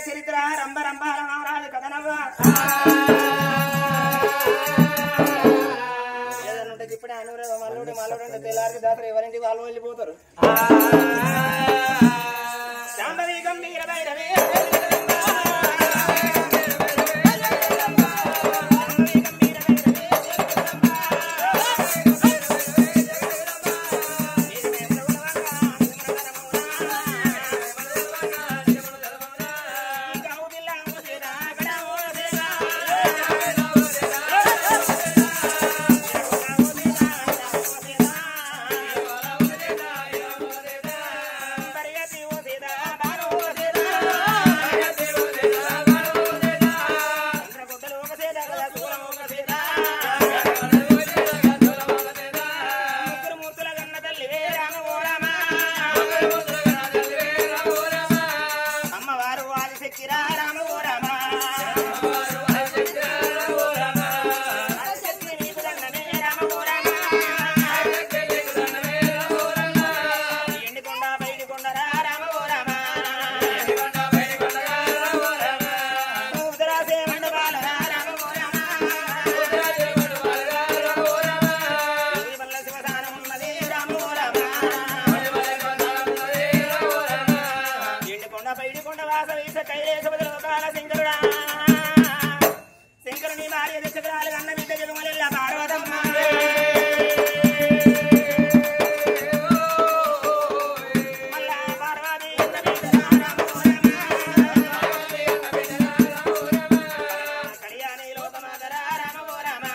చరిత్ర రంభ రంభ రమారాజు కథనవ్వ ఏదన్నుంటే ఇప్పుడే అనురాధ మల్లుడు మల్లుడు తెల్లారికి దాతరు ఎవరింటికి వాళ్ళు వెళ్ళిపోతారు. శాంభవి గంభీర భైరవే శంకరుని భార్య దశకురాలు అన్న బిడ్డ జగమల్ల పార్వతమ్మ మల్లా పార్వతి కళ్యాణి లోకమాతర రామ ఓ రామ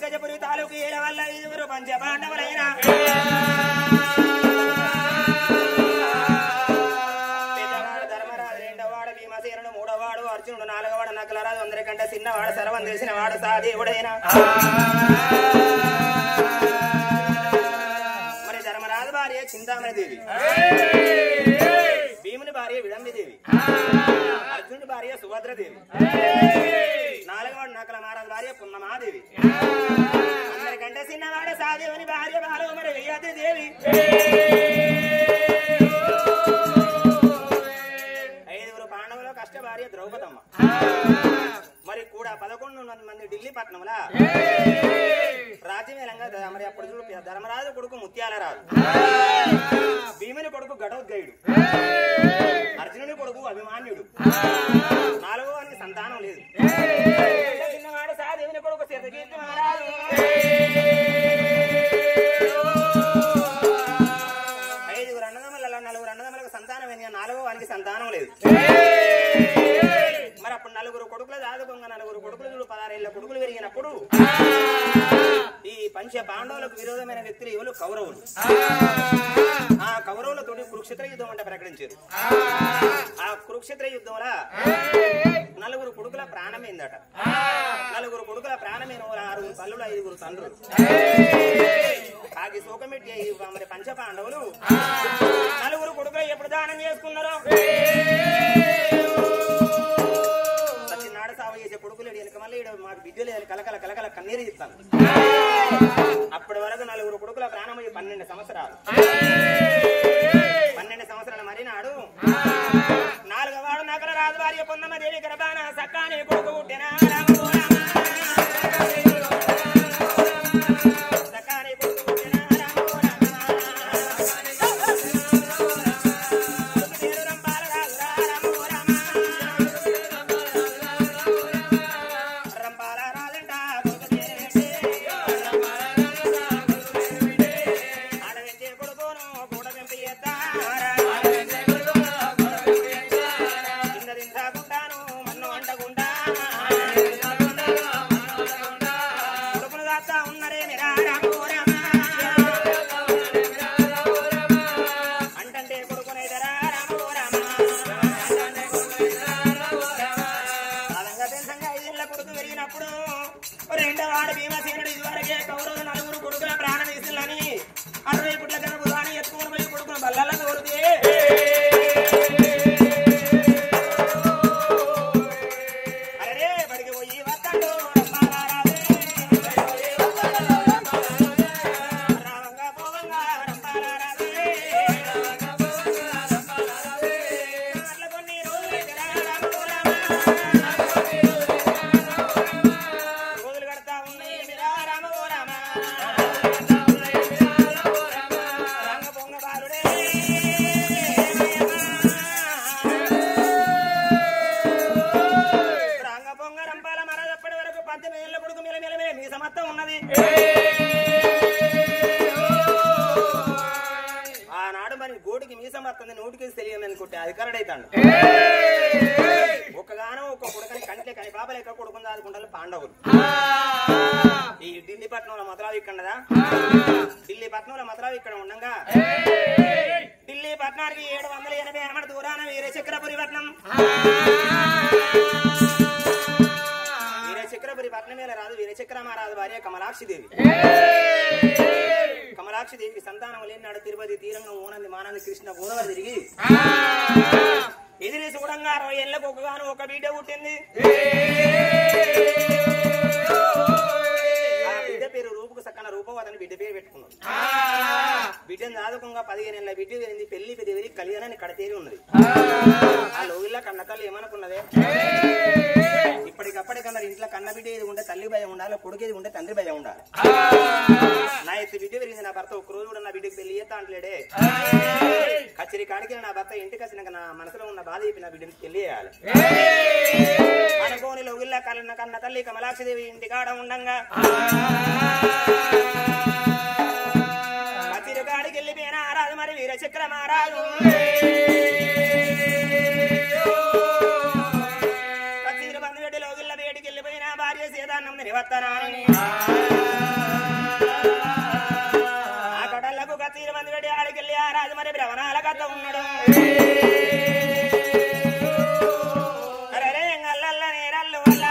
గజపురి తాలూకు ఏల వల్ల 5 పంచపాండవులైన పెద్దవాడు ధర్మరాజు, రెండవవాడు భీమసేనుడు, మూడవవాడు అర్జునుడు, నాలుగవవాడు నకులరాజు, అందరికంటే చిన్నవాడు సర్వం తెలిసిన వాడు సహదేవుడైన. మరి ధర్మరాజు భార్య చింతామణి దేవి, భీముని భార్య విడంబిదేవి, అర్జునుడి భార్య సుభద్రదేవి, నాలుగవవాడు నకుల మహారాజు భార్య పున్నమాదేవి, అందరికంటే చిన్న చిన్నవాడ సాదేవని భార్య బాలో మరి వెయ్యాది దేవి ఐదుగురు పాండవులు కష్ట భార్య ద్రౌపదమ్మ మరి కూడా 11 మంది ఢిల్లీ పట్టణంలా రాజ్యమేలంగా మరి అప్పుడు చూడు ధర్మరాజు కొడుకు ముత్యాల రాజు భీముని కొడుకు ఘటోద్గయుడు అర్జునుని కొడుకు అభిమాన్యుడు నాలుగో వానికి సంతానం లేదు చిన్నవాడు సాదేవిని కొడుకు శతకీర్తి మహారాజు ఐదుగురు అన్నదమ్ములలో నలుగురు అన్నదమ్ములకు సంతానం అయింది నాలుగో వానికి సంతానం లేదు మరి అప్పుడు నలుగురు కొడుకులు దాదుకుంగా నలుగురు కొడుకులు 16 ఏళ్ల కొడుకులు పెరిగినప్పుడు ఈ పంచ పాండవులకు విరోధమైన వ్యక్తులు ఎవరు కౌరవులు ఆ కౌరవులతోటి కురుక్షేత్ర యుద్ధం అంటే ప్రకటించారు ఆ కురుక్షేత్ర యుద్ధంలో నలుగురు కొడుకుల ప్రాణమైందట నలుగురు కొడుకుల ప్రాణమైన 6 తల్లులు 5 తండ్రులు ఆగి శోకమెట్టి మరి పంచ పాండవులు నలుగురు కొడుకులు ఎప్పుడు దానం చేసుకున్నారు సత్యనాడు సాగు చేసే కొడుకులు వెనక మళ్ళీ మాకు విద్య లేదని కలకల కలకల కన్నీరు ఇస్తాను అప్పటి వరకు నలుగురు కొడుకుల ప్రాణమయ్యి 12 సంవత్సరాలు 12 సంవత్సరాల మరినాడు 4వ వాడు నకల రాజు భార్య పొన్నమ్మ దేవి గర్భాన సక్కాని కొడుకు పుట్టిన సక్కాని కొడుకు పుట్టిన ఆనాడు మరి గోడికి మీసం వస్తుంది నోటికి తెలియదు అనుకుంటే అధికారుడైతాడు ఒక్కగానో ఒక్క కొడుకని కంటే కని పాప లెక్క కొడుకుని దాదుకుంటారు పాండవులు ఈ ఢిల్లీ పట్టణంలో మతరావు ఇక్కడదా ఢిల్లీ పట్టణంలో మతరావు ఇక్కడ ఉండగా ఢిల్లీ పట్టణానికి 780 ఆమడ దూరాన వీరచక్రపురి పట్నం వీరచక్రపురి పట్నం మీద రాదు వీరచక్ర మహారాజు భార్య కమలాక్షి దేవి కమలాక్షి దేవికి సంతానం లేనాడు తిరుపతి తీరంగా ఓనంది మానంది కృష్ణ గోదావరి తిరిగి ఎదిరి చూడంగా 60 ఏళ్ళకు ఒకగాను ఒక బిడ్డ పుట్టింది ఆ బిడ్డ పేరు రూపుకు సక్కన రూపవతని బిడ్డ పేరు పెట్టుకున్నాడు బిడ్డను దాదుకుంగా 15 ఏళ్ళ బిడ్డ వెళ్ళింది పెళ్లి పెద్దవి కళ్యాణాన్ని కడతేరి ఉన్నది ఆ లోగిల్లా కన్నతల్లి ఏమనుకున్నదే ఇప్పటికప్పటికన్నా ఇంట్లో కన్న బిడ్డ ఏది ఉంటే తల్లి భయం ఉండాలి కొడుకు ఏది ఉంటే తండ్రి భయం ఉండాలి నా ఎత్తు బిడ్డ పెరిగింది నా భర్త ఒక్క రోజు కూడా నా బిడ్డకి పెళ్లి చేస్తా అంటలేడే కచ్చరి కాడికి నా భర్త ఇంటికి వచ్చినాక నా మనసులో ఉన్న బాధ చెప్పి నా బిడ్డకి పెళ్లి చేయాలి అనుకోని లోగిల్లా కన్న తల్లి కమలాక్షిదేవి ఇంటికాడ ఉండంగా కచ్చరి కాడికి వెళ్ళిపోయినా రాజు మరి వీరచక్ర మహారాజు భార్య సీతాన్నం నివర్తనాన్ని ఆ కడలకు కత్తీరు మంది పెట్టి ఆడికెళ్ళి ఆ రాజు మరి భ్రవణాల కథ ఉన్నాడు అరే ఎంగల్ల నేరల్లు వల్ల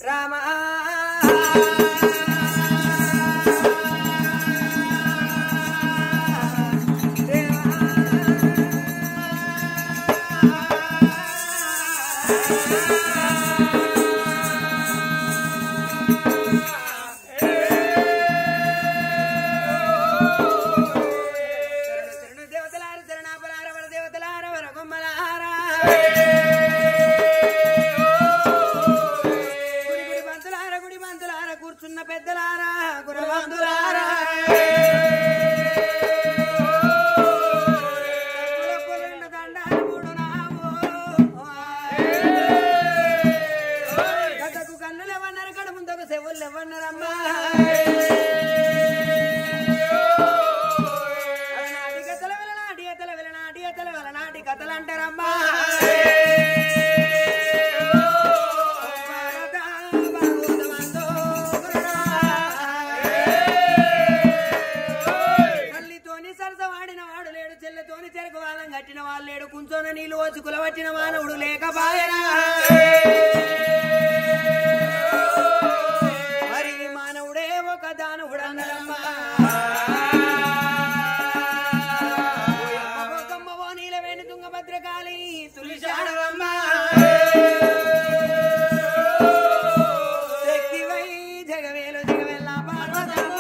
Rama కూర్చున్న పెద్దలారా గురవంతులారా కథకు కన్నులు ఎవన్నారు కడ ముందుకు చెవులు ఎవన్నారమ్మా నాటి కథల వెళ్ళ నాటి కథల వెళ్ళ నాటి కథల వెళ్ళ నాటి కథలు అంటారమ్మా కట్టిన వాళ్ళు లేడు కుంచోన నీళ్ళు వచ్చి కులవచ్చిన మానవుడు లేకపాయనా మరి మానవుడే ఒక దానవుడు అన్నారమ్మా ఓ నీలవేణి తుంగభద్రకాళి తులిశాడవమ్మా శక్తివై జగవేలు జగవెల్లా పార్వతమ్మ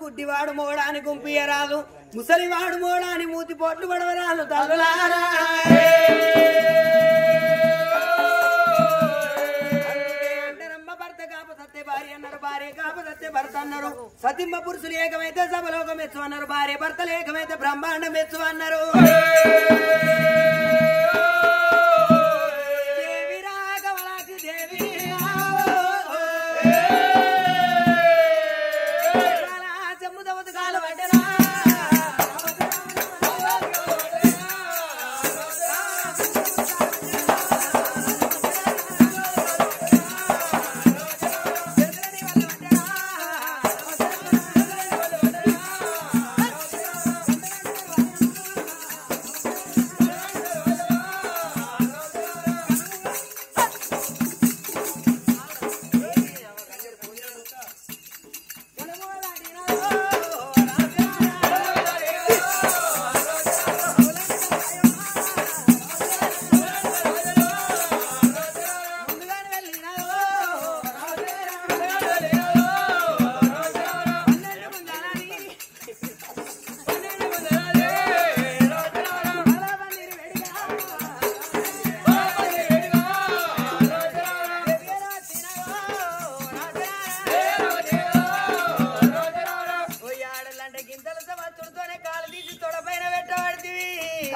గుడ్డివాడు మోడాని గుంపియరాదు ముసలివాడు మోడాని మూతి పోట్లు పడవరాలు తల్లులారా అంటారమ్మ భర్త కాపసత్తే భార్య అన్నారు భార్య కాపసత్తే భర్త అన్నారు సతిమ్మ పురుషులు ఏకమైతే సభలోకం మెచ్చు అన్నారు భార్య భర్తలు ఏకమైతే బ్రహ్మాండం మెచ్చు అన్నారు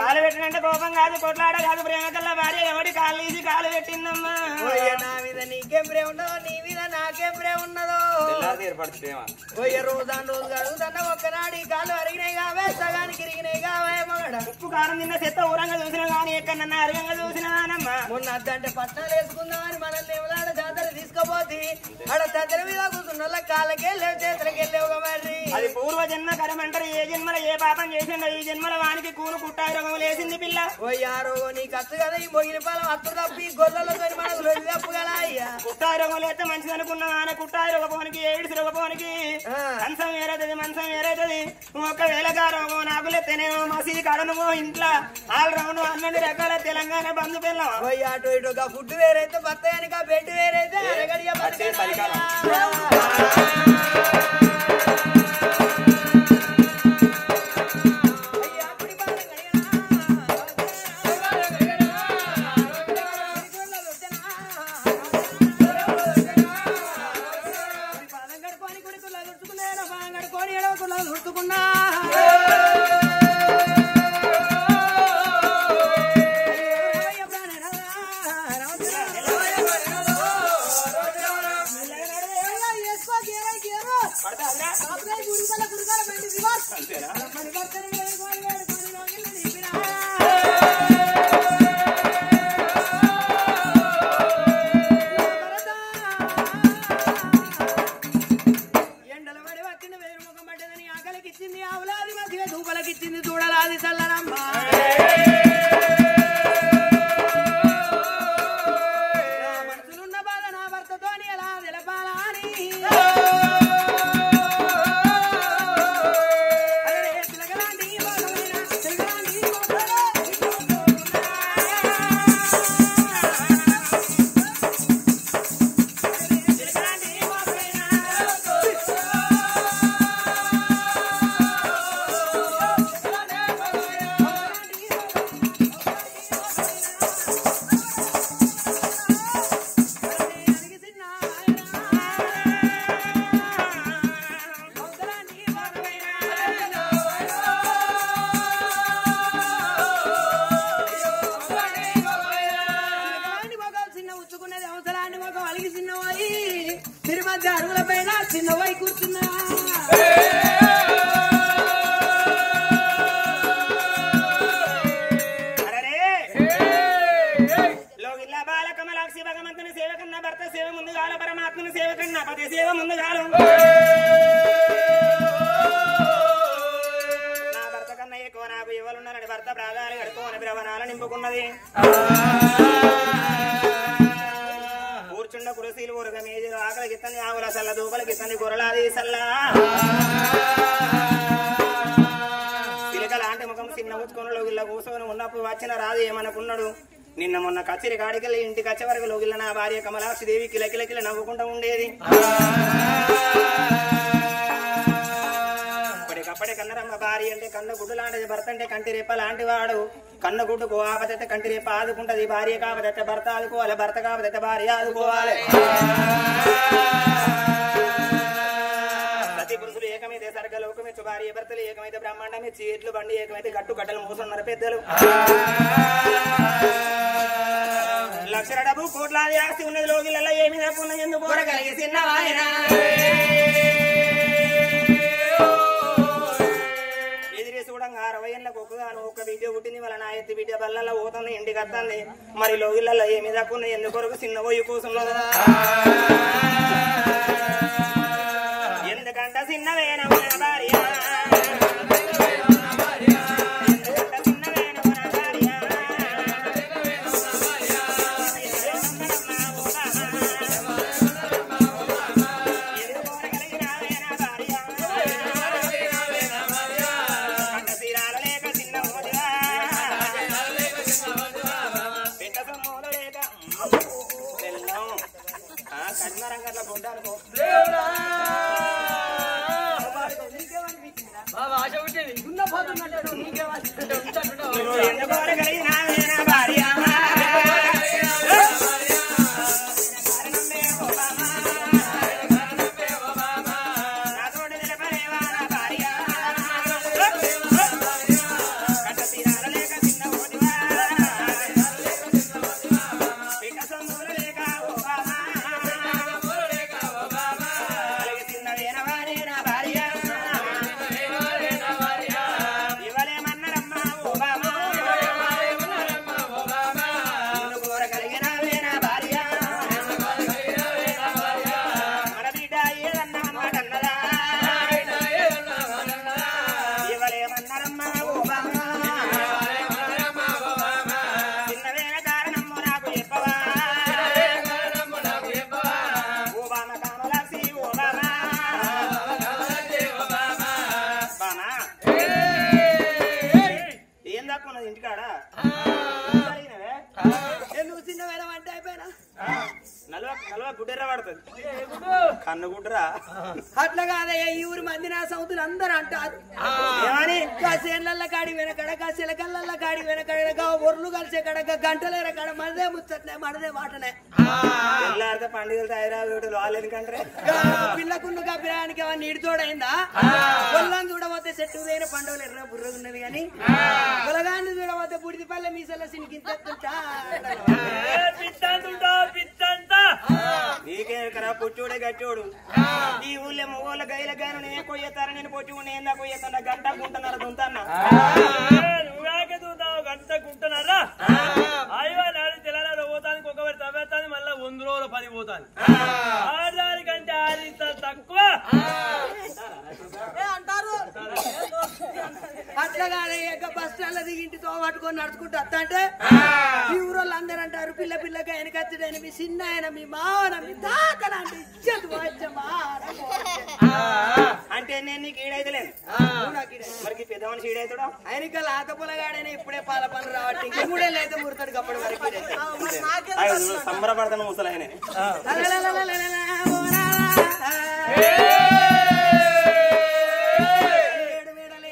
కాలు పెట్టినంటే కోపం కాదు కొట్లాడ కాదు ప్రేమ కల్లా భార్య ఎవడి కాలు తీసి కాలు పెట్టిందమ్మా నా మీద నీకేం ప్రేమ ఉన్నదో నీ మీద నాకేం ప్రేమ ఉన్నదో రోజు కడుగుతున్న ఒక్కనాడు ఈ కాలు అరిగినాయి కావే సగానికి ఇరిగినాయి కావే మగడ ఉప్పు కారం తిన్న చెత్త ఊరంగా చూసినా కానీ ఎక్కడన్నా అరిగంగా చూసినానమ్మా మొన్న అద్దంటే పట్టాలు వేసుకుందామని మనల్ని ఎవలాడ జాతర తీసుకుపోతే ఆడ జాతర మీద కూర్చున్న కాళ్ళకెళ్ళేవు చేతులకెళ్ళేవు మరి అది పూర్వ జన్మ కరమంటారు ఏ జన్మలో ఏ పాపం చేసిండో ఈ జన్మల వానికి కూను కుట్టాయి రోగం లేసింది పిల్ల ఓయ్యారో నీకు అత్తు కదా ఈ మొగిన పాలం అత్తు తప్పి గొర్రెలతో మనకు తప్పు కదా అయ్యా కుట్టాయి రోగం లేస్తే మంచిదని అనుకున్నాను కుట్టాయి రోగపోనికి ఎయిడ్స్ రోగపోనికి కంచం వేరైతుంది మంచం వేరైతుంది ఒకవేళ రోగం నాకు లేనేమో మసీది కడనుమో ఇంట్లో ఆల్ రౌండ్ అన్ని రకాల తెలంగాణ బంధు పిల్లం అటు ఇటుగా ఫుడ్ వేరైతే బత్తాయనిక బెడ్ వేరైతే అరగడియ కూర్చుండ కురసీలు ఊరగ మీద ఆకలికి ఇత్తంది ఆవుల సల్ల దూపలకి ఇత్తంది గొర్రెలాది సల్లా సిలికలాంటి ముఖం చిన్న ఉచ్చుకొని లోగిల్ల కూర్చొని ఉన్నప్పుడు వచ్చిన రాదు ఏమనుకున్నాడు. నిన్న మొన్న కచ్చిరి కాడికెళ్ళి ఇంటికి వచ్చే వరకు లోగిల్ల నా భార్య కమలాక్షి దేవి కిలకిలకిల నవ్వుకుంటూ ఉండేది. అప్పటి కన్నరమ్మ భార్య అంటే కన్న గుడ్డు లాంటిది, భర్త అంటే కంటి రెప్ప లాంటి వాడు. కన్న గుడ్డుకు ఆపదైతే కంటి రెప్ప ఆదుకుంటది, భార్య కాపదైతే భర్త ఆదుకోవాలి, భర్త కాపదైతే భార్య ఆదుకోవాలి. ప్రతి పురుషులు ఏకమైతే సర్గలోకమిచ్చు, భార్య భర్తలు ఏకమైతే బ్రహ్మాండమే, చీట్లు బండి ఏకమైతే గట్టు కట్టలు మోసున్నారు పెద్దలు. లక్షల డబ్బు కోట్లాది ఆస్తి ఉన్నది లోగిళ్ళ ఏమి తప్పున్న ఎందుకు కలిగి చిన్నవాయన చూడంగా 60 ఏళ్ళకు ఒక బిడ్డ పుట్టింది. వాళ్ళ నా ఎత్తి బిడ్డ బల్లల్లో పోతుంది, ఇంటికి వస్తుంది. మరి లోగిళ్ళల్లో ఏమి తక్కువ ఎందుకొరకు చిన్న పోయి కూసులో ఎందుకంట చిన్నవేన భార్య కన్నుగుడ్డరా అట్లా కాదయ్యా ఈ ఊరి మంది నా సౌతులు అందరూ అంటారు ఏమని కాసేళ్ళ కాడి వెనకడ కాసేల కాడి వెనకడ ఒర్లు కలిసే కడక గంటలేర కడ మనదే ముచ్చట్నే మనదే మాటనే తెల్లారితే పండుగలు తయారు వాళ్ళు ఎందుకంటే పిల్లకున్న కపిరానికి ఏమన్నా నీడి తోడైందా పొల్లం చూడబోతే చెట్టు వేరే పండుగలు ఎర్ర బుర్రగా ఉన్నది కానీ పొలగాన్ని చూడబోతే బుడిది పల్లె మీసల సినికించుంటా నీకే కరా పొచ్చోడే గచ్చోడు ఈ ఊళ్ళో మొగోళ్ళ గైల గాను నే కొయ్యతారా నేను పొచ్చి నేను కొయ్యతాను గంట గుంటన్నారా దుంతన్నా నువ్వేకే దూతావు గంట గుంటన్నారా అయ్యో నాడు తెలంగాణ పోతానికి ఒకవేళ తవ్వేస్తాను మళ్ళీ 100 రోజులు 10 పోతాను ఆడదానికంటే ఆడింత తక్కువ అంటారు అట్లా కాదయ్యాక బస్ స్టాండ్ లో దిగి ఇంటితో పట్టుకొని నడుచుకుంటూ వస్తా అంటే ఈ ఊరోళ్ళు అందరూ అంటారు పిల్ల పిల్లగా వెనకచ్చుడైన మీ చిన్న ఆయన మీ మావన మీ తాతలాంటి ఇచ్చేది అంటే నేను నీకు ఈడైతలేను మరి పెద్ద మనిషి ఈడైతాడా ఆయనకి లాత పొలగాడైనా ఇప్పుడే పాల పనులు రావట్టి ఇంకా 3 ఏళ్ళు అయితే ముడతాడు అప్పటి వరకు సంబరపడతాను ముసలాయనే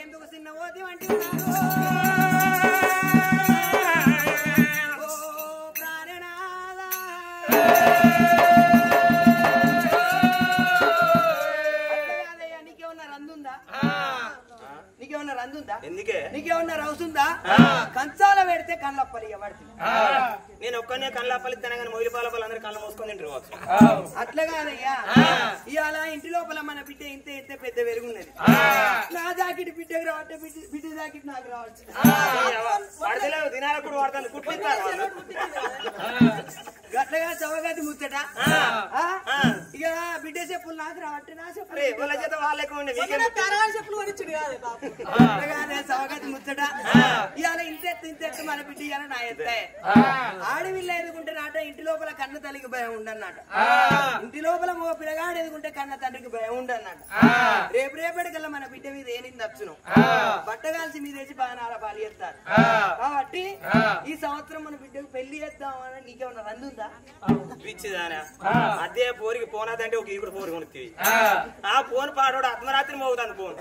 ఎందుకు చిన్న ఓది వంటి నీకేమన్నా రందుందా ఎందుకే నీకేమన్నా రౌసుందా కంచాల పెడితే కళ్ళప్పలి పడుతుంది నేను ఒక్కనే కళ్ళప్పలి తినగానే మొయిలి పాలపాలు అందరూ కళ్ళు మూసుకొని తింటారు అట్లా కాదయ్యా ఇవాళ ఇంటి లోపల మన బిడ్డ ఇంత ఇంత పెద్ద వెలుగున్నది నా జాకెట్ బిడ్డకు రావట్టే బిడ్డ జాకెట్ నాకు రావచ్చు పడతలేవు దినాలకు వాడతాను కుట్టిస్తారు వాళ్ళు గట్లగా చవగతి ముచ్చట ఇక బిడ్డ చెప్పులు నాకు రావట్టే నా చెప్పులు వాళ్ళ చేత వాళ్ళకు చవగతి ముచ్చట ఇవాళ ఇంతెత్తు మన బిడ్డ ఇవాళ నా ఎత్తాయి ఆడవిల్ల ఎదుగుంటే నాట ఇంటి లోపల కన్న తల్లికి భయం ఉండన్నట ఇంటి లోపల మగ పిల్లగాడు ఎదుగుంటే కన్న తండ్రికి భయం ఉండన్నట రేపటికల్లా మన బిడ్డ మీద ఏనింది వచ్చును బట్టగాల్సి మీద వేసి బాణాల పాలు చేస్తారు కాబట్టి ఈ సంవత్సరం మన బిడ్డకు పెళ్లి చేద్దామని నీకేమన్నా రందుందా పిచ్చిదానా అదే పోరికి పోనాదంటే ఒక ఈకుడు పోరు కొనుక్కి ఆ ఫోన్ పాడోడు అర్ధరాత్రి మోగుతాను ఫోన్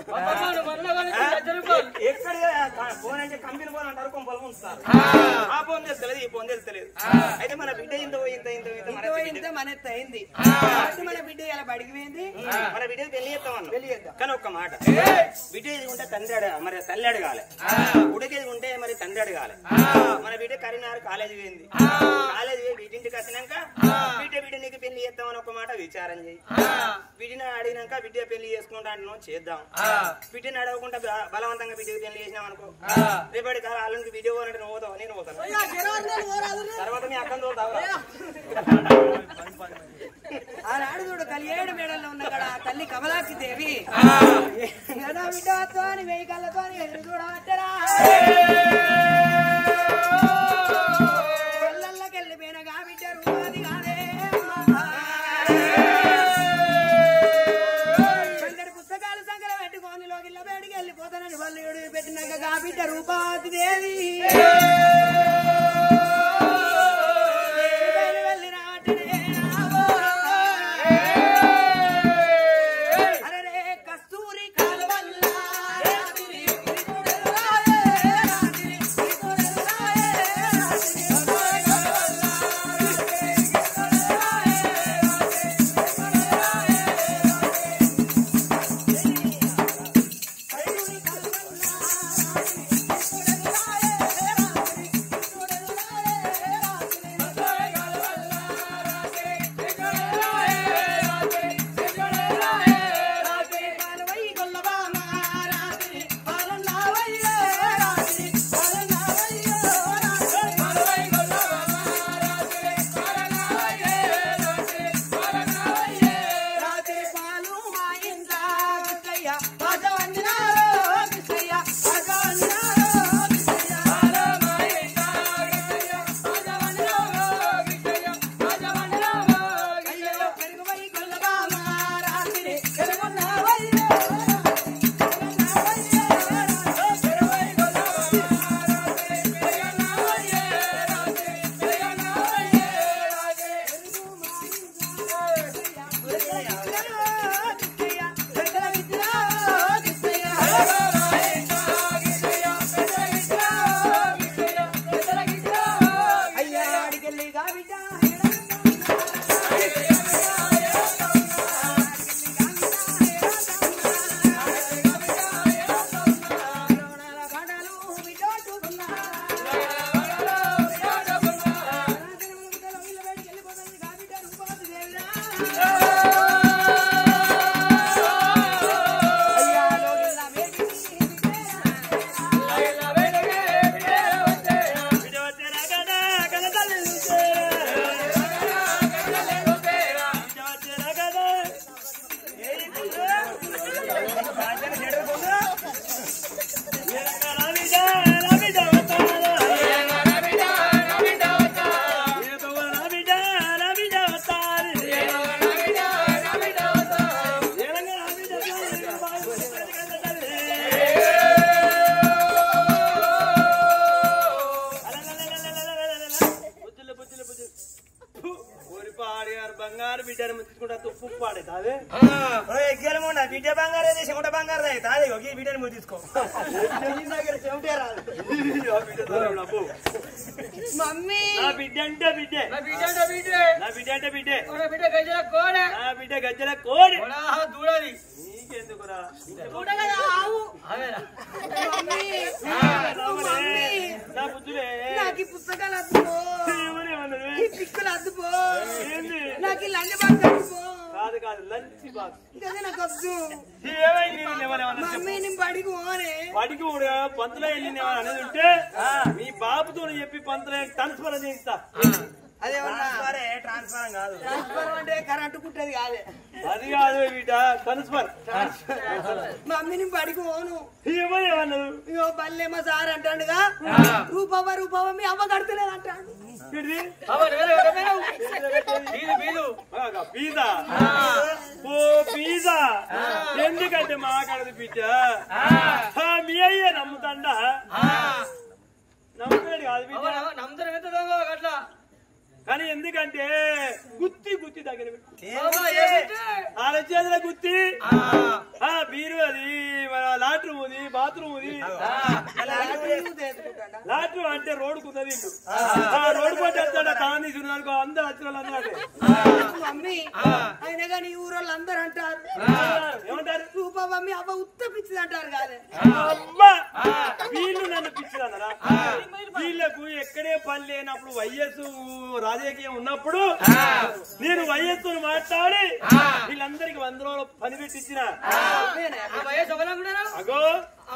ఎక్కడ ఫోన్ అంటే కంపెనీ ఫోన్ అంటారు కొంపలు ఉంచుతారు ఆ ఫోన్ తెలుస్తలేదు ఈ ఫోన్ తెలుస్తలేదు అయితే మన బిడ్డ ఇంత మన ఎత్త అయింది మన బిడ్డ ఇలా బడికి పోయింది మన బిడ్డ పెళ్లి చేద్దాం కానీ ఒక్క మాట బిడ్డ ఎదుగుంటే తండ్రి మరి తల్లి అడగాలి ఉడికి ఎదుగుంటే మరి తండ్రి అడగాలి మన బిడ్డ కరీంనగర్ కాలేజీ పోయింది కాలేజీ పోయి బిడ్డింటికి వచ్చినాక బిడ్డ నీకు పెళ్లి చేద్దామని ఒక మాట విచారం చేయి బిడ్డని అడిగినాక బిడ్డ పెళ్లి చేసుకుంటా అంటున్నాం చేద్దాం బిడ్డని అడగకుండా బలవంతంగా బిడ్డకి పెళ్లి చేసినాం అనుకో రేపటి కాలం వాళ్ళకి బిడ్డ పోవాలంటే నువ్వు పోతావు నేను పోతాను తర్వాత మీ అక్కని తోతావు ఆనాడు చూడు కలియేడు మేడల్లో ఉన్న కదా తల్లి కమలాక్షి దేవి బిడ్డతో 1000 కళ్ళతో ఎదురు చూడవచ్చరా వెళ్ళకెళ్ళిపోయినగా బిడ్డ రూపాది కాదే సంగడి పుస్తకాలు సంగర పెట్టుకొని లోకిల్ల బయటికి వెళ్ళిపోతానని వాళ్ళు పెట్టినాక బిడ్డ రూపాది దేవి కాదు ఈ వీడియోని మీరు తీసుకో దగ్గర చెమటే రాదు మమ్మీ నా బిడ్డ అంటే బిడ్డే నా బిడ్డ అంటే బిడ్డే నా బిడ్డ గజ్జల కోడి దూడది నీకెందుకురా నా బుద్ధులే నాకు పుస్తకాలు అద్దుకో ఈ పిక్కులు అద్దుకో నాకు ఈ లంచ్ బాక్స్ అద్దుకో కాదు కాదు లంచ్ బాక్స్ ఇదే నాకు వద్దు ఏమైంది మమ్మీ నేను బడికి పోనే వాడికి కూడా పంతులో వెళ్ళింది అనేది ఉంటే మీ బాబుతో చెప్పి పంతులో ట్రాన్స్ఫర్ చేయిస్తా అదే ట్రాన్స్ఫర్ కాదు ట్రాన్స్ఫర్ అంటే కరెంటు కుట్టేది కాదే అది కాదు వీట ట్రాన్స్ఫర్ మమ్మీ నేను బడికి పోను ఏమన్నారు ఇగో బల్లేమో సార్ అంటాడుగా రూపవ్వ మీ అవ్వ కడతలేదు అంటాడు పిజ్జా ఓ పిజ్జా ఎందుకంటే మాట్లాడదు పిజ్జా మీ అయ్యే నమ్ముతాండా నమ్ముతాడు కాదు నమ్ముతాడు అట్లా కానీ ఎందుకంటే గుత్తి గుత్తి దగ్గర వాళ్ళ చేతుల గుత్తి బీరు అది లాట్రూమ్ ఉంది బాత్రూమ్ ఉంది లాట్రూమ్ అంటే రోడ్డు కున్నది రోడ్డు పట్టేస్తాడు తాను చూడడానికి అందరు వచ్చిన అన్నాడు మమ్మీ అయినా కానీ ఈ ఊరోళ్ళు అందరు అంటారు ఏమంటారు రూపా మమ్మీ అవ్వ ఉత్తపించింది అంటారు కాదే అమ్మా వీళ్ళు నన్ను పిచ్చిదన్నారా వీళ్ళకు ఎక్కడే పని లేనప్పుడు వయస్సు రాజకీయం ఉన్నప్పుడు నేను వయస్సును మాట్లాడి వీళ్ళందరికి 100 రోజులు పని పెట్టించిన అగో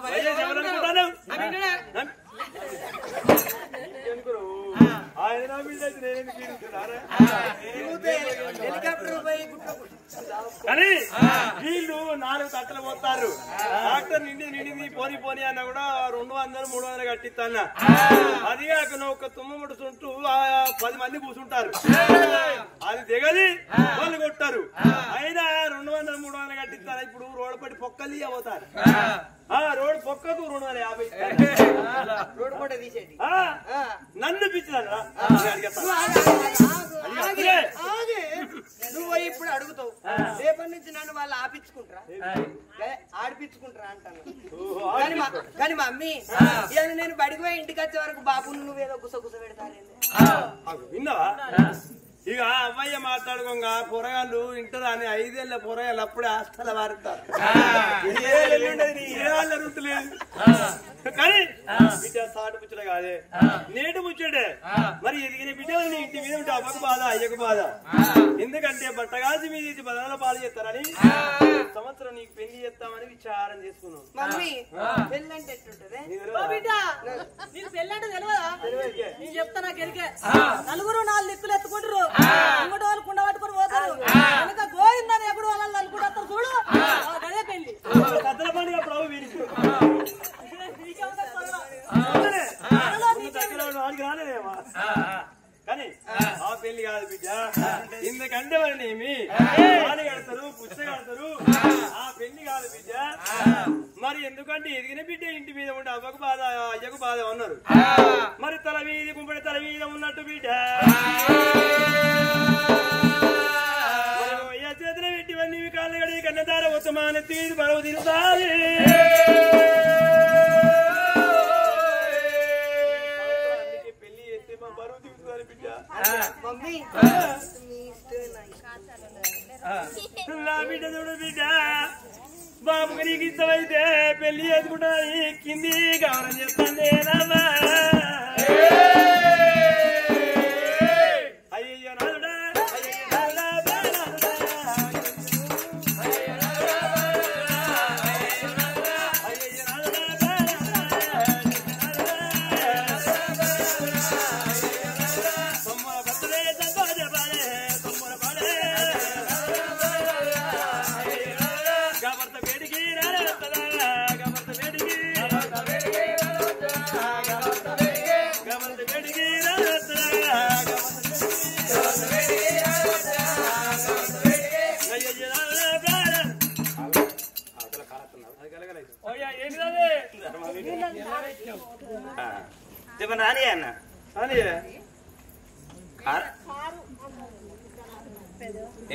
వయస్సు ఎవరనుకుంటాను ఆయన కానీ వీళ్ళు 4 తట్టలు పోతారు డాక్టర్ నిండి పోని అన్న కూడా 200-300 కట్టిస్తాన్న అది కాక నువ్వు ఒక తుమ్మముడు చుంటూ 10 మంది కూర్చుంటారు అది దిగది వాళ్ళు కొట్టారు అయినా 200-300 కట్టిస్తారా ఇప్పుడు రోడ్డు పట్టి పొక్కలి అవుతారు రోడ్డు పొక్కకు 250 రోడ్డు పూట తీసేది నన్ను పిచ్చిదా నువ్వు ఇప్పుడు అడుగుతావు రేపటి నుంచి నన్ను వాళ్ళు ఆపించుకుంటారా ఆడిపించుకుంటారా అంటాను కానీ మమ్మీ ఇవాళ నేను బడికి పోయి ఇంటికి వచ్చే వరకు బాబు నువ్వేదో గుస పెడతాను విన్నావా ఇక అవ్వయ్య మాట్లాడుకోగా పొరగాళ్ళు ఇంటర్ అని 5 ఏళ్ల పొరగాళ్ళు అప్పుడే హాస్టల్ వారుతారు కానీ బిడ్డ సాటు ముచ్చట కాదే నేటి ముచ్చటే మరి ఎదిగిన బిడ్డ నీ ఇంటి మీద ఉంటే అవ్వకు బాధ అయ్యకు బాధ ఎందుకంటే బట్టగాసి మీద ఇది బదనాల పాలు చేస్తారని సంవత్సరం నీకు పెళ్లి చేస్తామని విచారం చేసుకున్నాం మమ్మీ పెళ్ళంటే ఎట్లుంటది నీకు పెళ్ళంటే తెలియదా నేను చెప్తా నాకు ఎరికే నలుగురు 4 దిక్కులు ఎత్తుకుంటారు ఇంకోటి వాళ్ళు కుండ పట్టుకుని పోతారు కనుక గోయిందని ఎప్పుడు వాళ్ళు అనుకుంటారు చూడు అదే పెళ్లి కథల పండుగ ప్రభు వీరికి రాలేదేమా కానీ ఆ పెళ్లి కాదు బిడ్డ ఇందుకంటే మరి నేమి పాలు కడతారు పుచ్చ కడతారు ఆ పెళ్లి కాదు బిడ్డ మరి ఎందుకంటే ఎదిగిన బిడ్డ ఇంటి మీద ఉంటే అవ్వకు బాధ అయ్యకు బాధ ఉన్నారు మరి తల మీద కుంపడి తల మీద ఉన్నట్టు బిడ్డ చేతులు పెట్టివన్నీ కాళ్ళు గడి కన్నదార ఉత్తమానెత్తి మీద బరువు తిరుగుతాది నా బిడ్డ చూడు బిడ్డ బాబుకి నీకు ఇష్టమైతే పెళ్లి చేసుకుంటా కింది గౌరవం చేస్తాండే అయ్యో నాదుడా చెప్పండి రాని అన్న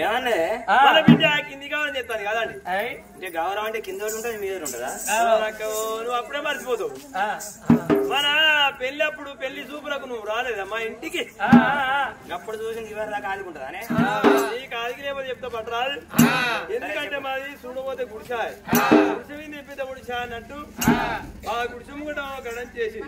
ఏమన్నా మన బిడ్డ కింది కావాలని చెప్తాను కదండి. అంటే గౌరవం అంటే కింద ఉంటుంది మీద ఉంటుందా? నువ్వు అప్పుడే మర్చిపోతావు. మన పెళ్లి అప్పుడు పెళ్లి చూపులకు నువ్వు రాలేదా మా ఇంటికి? అప్పుడు చూసి ఇవరి దాకా ఆదుకుంటుందా? నీకు ఆదికి లేకపోతే చెప్తా పట్టరాదు. ఎందుకంటే మాది చూడబోతే గుడిసాయ్ గుడిసె మీద చెప్పితే గుడిసా అన్నట్టు ఆ గుడిసెము కూడా గడం చేసి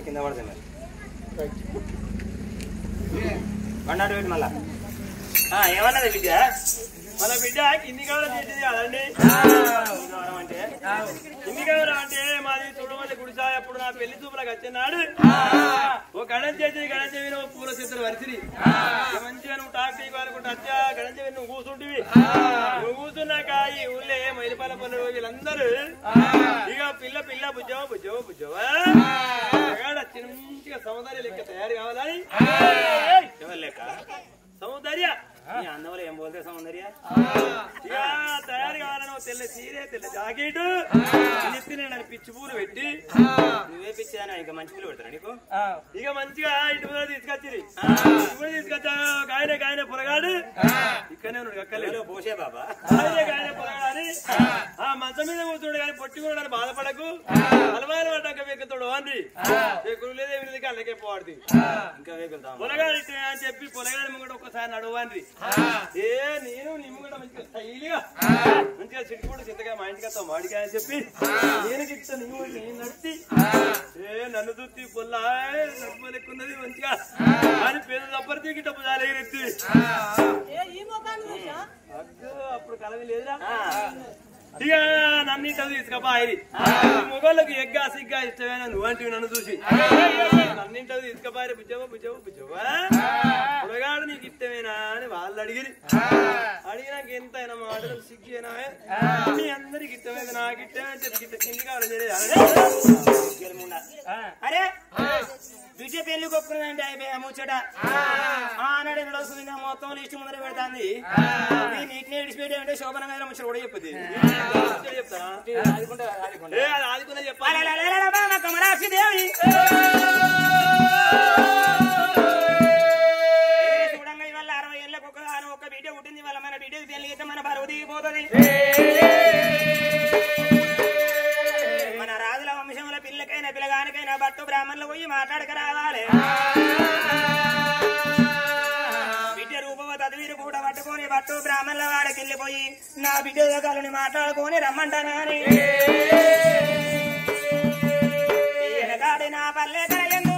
కింద పడతాయి మరి బండాడు పెట్టి మళ్ళా ఏమన్నది బిడ్డ? మన బిడ్డ కింది కావడం చేసింది కదండి. అంటే కింది కావడం అంటే మాది చూడమల్లి గుడిసా. అప్పుడు నా పెళ్లి చూపులకు వచ్చినాడు ఓ గణం చేసి గణం చెవి పూల చేతులు వరిసిరి మంచిగా నువ్వు టాక్టీ అనుకుంటా అచ్చా గణం చెవి నువ్వు కూర్చుంటివి. నువ్వు కూర్చున్నాక ఈ ఊళ్ళే మైలిపాల పనులు వీళ్ళందరూ ఇక పిల్ల పిల్ల బుజ్జవా బుజ్జవా బుజ్జవా మంచిగా సౌందర్య లెక్క తయారు కావాలని ఎవరు లెక్క సౌందర్య అందవరం ఏం పోతే సౌందర్య ఇక తయారు కావాలని తెల్ల చీరే తెల్ల జాకెట్ నెత్తి నేను పిచ్చి పూలు పెట్టి నువ్వే పిచ్చాను ఇంకా మంచి పూలు పెడతాను నీకు. ఇక మంచిగా ఇంటి ముందు తీసుకొచ్చి ఇప్పుడు తీసుకొచ్చా గాయన గాయన పొరగాడు ఇక్కడనే ఉన్నాడు అక్కలేదు పోసే బాబా గాయన పొరగాడు ఆ మంచం మీద కూర్చుండు కానీ పొట్టి కూడా బాధపడకు అలవాటు పడ్డాక వెక్కుతాడు అండి వెక్కులు లేదేమి అల్లకే పోవాడు ఇంకా వెళ్తాం పొలగాడు అని చెప్పి పొలగాడి ముంగట ఒక్కసారి నడవండి. ఏ నేను నిమ్మ కూడా మంచిగా స్టైల్గా మంచిగా చిట్టుకుంటూ చింతగా మా ఇంటికి వస్తావు మాడికాయ అని చెప్పి నేను గిట్ట నువ్వు నేను నడిచి నన్ను చూసి పొల్లా నడుపు లెక్కున్నది మంచిగా అని పేరు తప్పరితే గిట్ట జాలెత్తి అప్పుడు కలవి లేదురా. ఇక నన్ను ఇంట తీసుకపోయి మొగోళ్ళకి ఎగ్గా సిగ్గా ఇష్టమైన నువ్వంటివి నన్ను చూసి నన్ను ఇంట తీసుకపోయి బుజ్జవా బుజ్జవా బుజ్జవా పొరగాడు నీకు ఇష్టమేనా అని వాళ్ళు అడిగినాక ఎంతైనా మాటలు సిగ్గేనా మీ అందరికి ఇష్టమైంది నాకు ఇష్టమే చెప్పి గిట్ట కింది కావాలి. అరే బిడ్డ పెళ్లి కొప్పుకుందంటే అయిపోయా ముచ్చట ఆనాడు ఎన్నడో వస్తుంది మొత్తం లిస్ట్ ముందర పెడతాంది. నీటిని ఇడిచిపెట్టి అంటే శోభన గారి ముచ్చట కూడా చెప్పుద్ది చెప్తా ఆదుకుంటా ఆదుకున్నా చెప్పాలి. కమలాక్షిదేవి చూడంగా ఇవాళ 60 ఏళ్ళకు ఒక బిడ్డ పుట్టింది. వాళ్ళ మన బిడ్డకి పెళ్లి అయితే మన బరువు దిగిపోతుంది. మన రాజుల వంశంలో పిల్లకైనా పిల్లగానికైనా భట్టు బ్రాహ్మణులు పోయి మాట్లాడక రావాలి. బిడ్డ రూపవ తదివీరు పూట పట్టుకొని భట్టు బ్రాహ్మణుల వాడికి వెళ్ళిపోయి నా బిడ్డ దగ్గరని మాట్లాడుకొని రమ్మంటానా అని గాడి నా పల్లె కరయందు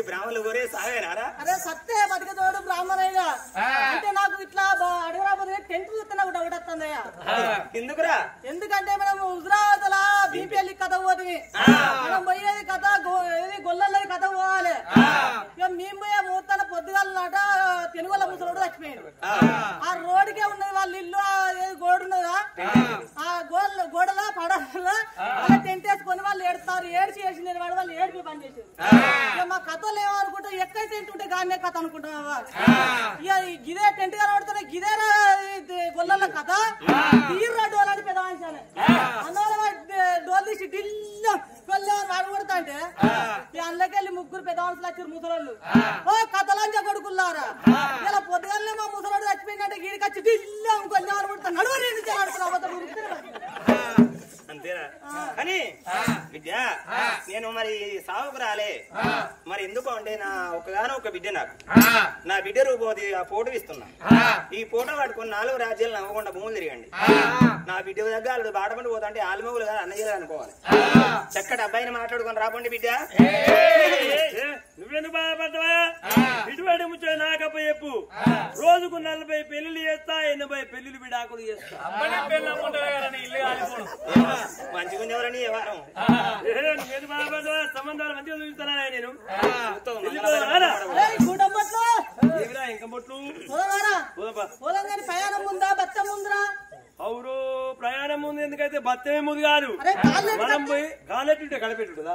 బ్రాహ్మణులు కోరే సావేనారా? అరే సత్తే బతికతోడు బ్రాహ్మణయ్యగా అంటే నాకు ఇట్లా అడగరాబోతే టెంట్ చూస్తే నాకు డౌట్ వస్తుందయ్యా. ఎందుకురా? ఎందుకంటే మనం హుజరాబాద్ బీపీఎల్ కథ పోతుంది, మనం పోయేది కథ గొల్లది కథ పోవాలి. ఇక మేము పోయే మూతన పొద్దుగాలట తెలుగుల ముసలోడు చచ్చిపోయాడు. ఆ రోడ్డుకే ఉన్నది వాళ్ళ ఇల్లు, గోడ ఉన్నదా ఆ గోడల పడాల టెంట్ వేసుకొని వాళ్ళు ఏడుస్తారు. ఏడ్చి వేసింది వాడు, వాళ్ళు ఏడిపి పని చేసారు. ఇక మా కథలు ఏమనుకుంటా ఎక్కడ టెంట్ ఉంటే గానే కథ అనుకుంటున్నావా? ఇక గిదే టెంట్ కనబడుతున్నా గిదేరా గొల్లల కథ తీర్రా డోల్ అని పెద్ద మనిషి అందువల్ల డోల్ తీసి ఢిల్లు వెళ్ళేవారు వాడు కొడతా అంటే అందులోకెళ్ళి ముగ్గురు పెద్ద మనుషులు వచ్చారు ముసలోళ్ళు. ఓ కథలంచ కొడుకున్నారా ఇలా పొద్దుగానే మా ముసలోడు చచ్చిపోయిందంటే గీడికి వచ్చి ఢిల్లు కొల్లేవారు కొడతా నడువ అంతేనా? కానీ విద్య నేను మరి సాగుకు రాలే మరి ఎందుకు అంటే నా ఒక బిడ్డ నాకు నా బిడ్డ రూపోది ఆ ఫోటో ఇస్తున్నా. ఈ ఫోటో పట్టుకుని 4 రాజ్యాలు నవ్వకుండా భూములు తిరగండి. నా బిడ్డ దగ్గర వాళ్ళు బాటపడి పోతా అంటే ఆల్మగులు కాదు అన్నయ్యలు అనుకోవాలి. చక్కటి అబ్బాయిని మాట్లాడుకొని రాబండి బిడ్డ. నువ్వెందుకు బాధపడతావా? ఇటువంటి ముచ్చో నాకప్ప చెప్పు. రోజుకు 40 పెళ్లిళ్ళు చేస్తా, 80 పెళ్లిళ్ళు విడాకులు చేస్తా. మంచిగుండేవారని ఏ వారం ఏది బాధపడతా సంబంధాలు మంచిగా చూపిస్తానా నేను ఇంకా బొట్లు ప్రయాణం ఉందా బత్తం ఉందిరా అవురు ప్రయాణం ముందు ఎందుకైతే బత్తమే ముందు కాదు మనం పోయి కాలెట్టుంటే కడపెట్టుంటదా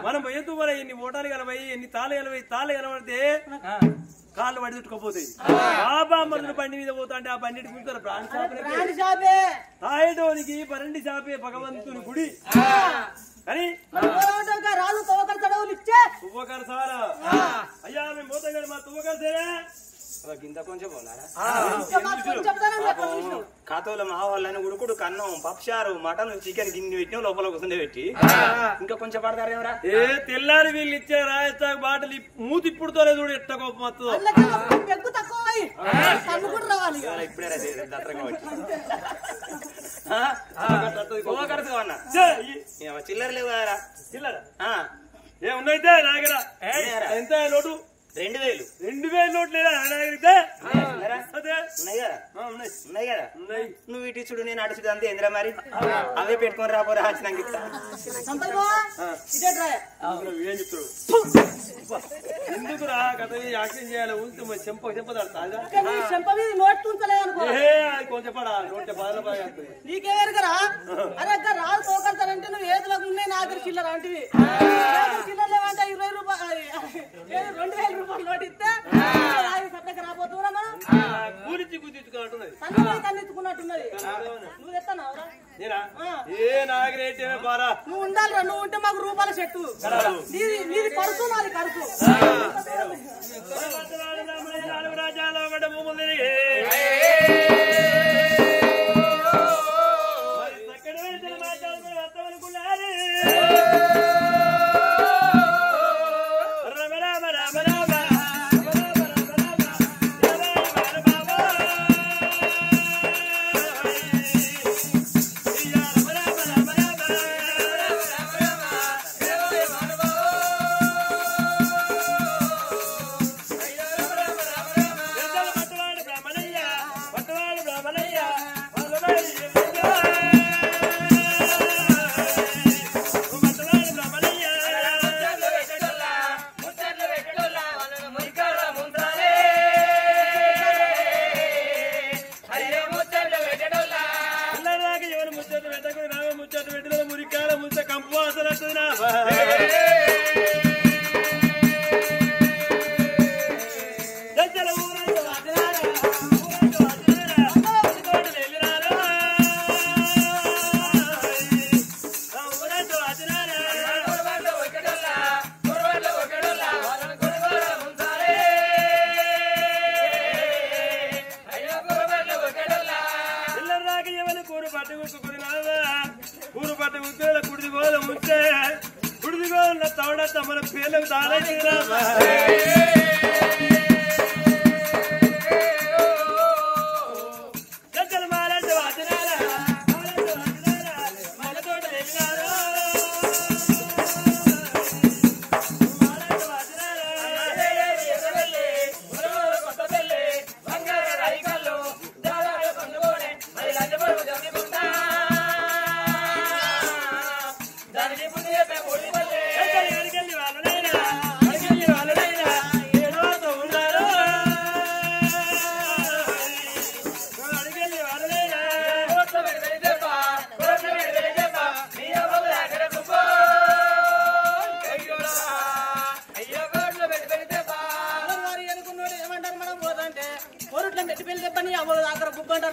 మనం పోయేందుకు మరి ఎన్ని ఓటాలు కలవయి ఎన్ని తాళ్ళు కలవయి తాళ్ళు కలబడితే కాళ్ళు పడి చుట్టుకోపోతాయి బాబా మరుదుల బండి మీద పోతా అంటే ఆ బండి కూర్చొని బ్రాండ్ షాపే తాయేటోనికి పరండి షాపే భగవంతుని గుడి కానీ రాజు తోకలు తడవులు ఇచ్చే తువ్వకారు సారా అయ్యా మేము పోతాం కానీ మా తువ్వకారు సేరా ఇంత కొంచెం పోలారా చెప్తాను ఖాతాలో మా వాళ్ళని ఉడుకుడు కన్నం పప్షారు మటన్ చికెన్ గిన్నె పెట్టిన లోపల కూర్చుండే పెట్టి ఇంకా కొంచెం పడతారేమరా ఏ తెల్లారి వీళ్ళు ఇచ్చే రాయిస్తా బాటలు మూతి ఇప్పుడుతోనే చూడు ఎట్ట కోపం వస్తుందో పెగ్గు తక్కువ కూడా రావాలి ఇప్పుడే దసరా చిల్లర లేవు కదరా చిల్లర ఏమున్నైతే నా దగ్గర ఎంత లోటు 2000 నోట్లు లేదా నా దగ్గర ఉన్నాయి కదా నువ్వు ఇటు చూడు నేను అటు చూడు అంతే ఏంద్రా మరి అవే పెట్టుకొని రాబోరా నాకు ఏం చెప్తాడు ఎందుకు రా కథ యాక్షన్ చేయాలి ఉంటే చెంప కొంచెం పడా నోట్ బాధలు బాగా నీకేరుగరా అరే రాళ్ళు తోకడతానంటే నువ్వు ఏదులకు ఉన్నాయి నా దగ్గర చిల్లర అంటివి చిల్లర లేవంటే 20 రూపాయలు 2000 రూపాయలు నోటు ఇస్తే సత్యకి రాబోతున్నా మనం తన్నెత్తుకున్నట్టున్నది నువ్వు ఎత్తానవరా ఏ నాగరేటే బారా నువ్వు ఉండాలిరా నువ్వు ఉంటే మాకు రూపాయల చెట్టు నీది కడుతు నాది కడుతు రాజాలో ఒకటి భూములు